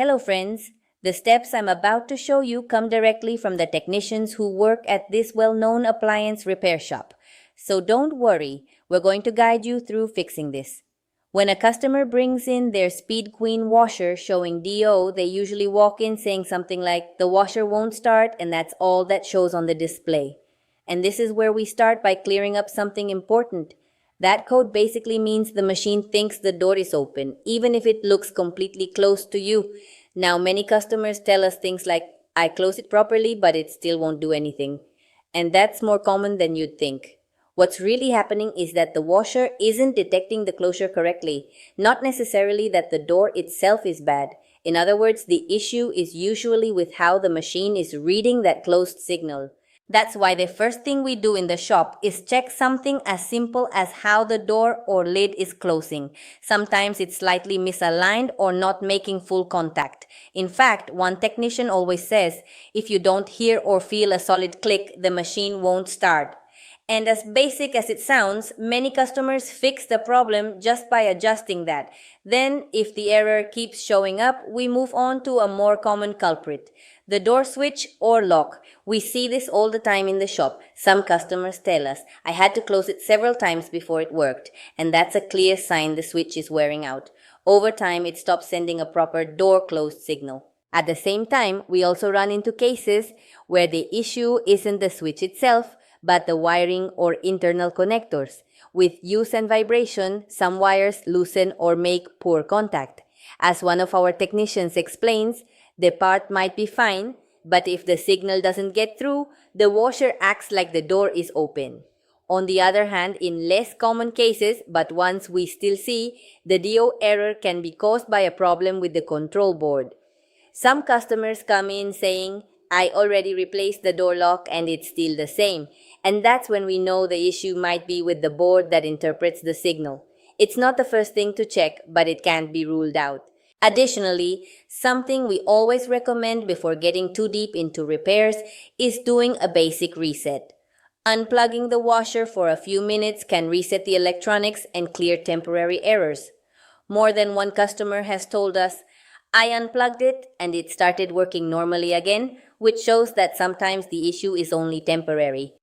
Hello friends, the steps I'm about to show you come directly from the technicians who work at this well-known appliance repair shop. So don't worry, we're going to guide you through fixing this. When a customer brings in their Speed Queen washer showing DO, they usually walk in saying something like, "The washer won't start," and that's all that shows on the display. And this is where we start by clearing up something important. That code basically means the machine thinks the door is open, even if it looks completely closed to you. Now, many customers tell us things like, "I close it properly, but it still won't do anything." And that's more common than you'd think. What's really happening is that the washer isn't detecting the closure correctly, not necessarily that the door itself is bad. In other words, the issue is usually with how the machine is reading that closed signal. That's why the first thing we do in the shop is check something as simple as how the door or lid is closing. Sometimes it's slightly misaligned or not making full contact. In fact, one technician always says, if you don't hear or feel a solid click, the machine won't start. And as basic as it sounds, many customers fix the problem just by adjusting that. Then, if the error keeps showing up, we move on to a more common culprit, the door switch or lock. We see this all the time in the shop. Some customers tell us, "I had to close it several times before it worked," and that's a clear sign the switch is wearing out. Over time, it stops sending a proper door closed signal. At the same time, we also run into cases where the issue isn't the switch itself, but the wiring or internal connectors. With use and vibration, some wires loosen or make poor contact. As one of our technicians explains, the part might be fine, but if the signal doesn't get through, the washer acts like the door is open. On the other hand, in less common cases, but ones we still see, the DO error can be caused by a problem with the control board. Some customers come in saying, "I already replaced the door lock and it's still the same." And that's when we know the issue might be with the board that interprets the signal. It's not the first thing to check, but it can't be ruled out. Additionally, something we always recommend before getting too deep into repairs is doing a basic reset. Unplugging the washer for a few minutes can reset the electronics and clear temporary errors. More than one customer has told us, "I unplugged it and it started working normally again," which shows that sometimes the issue is only temporary.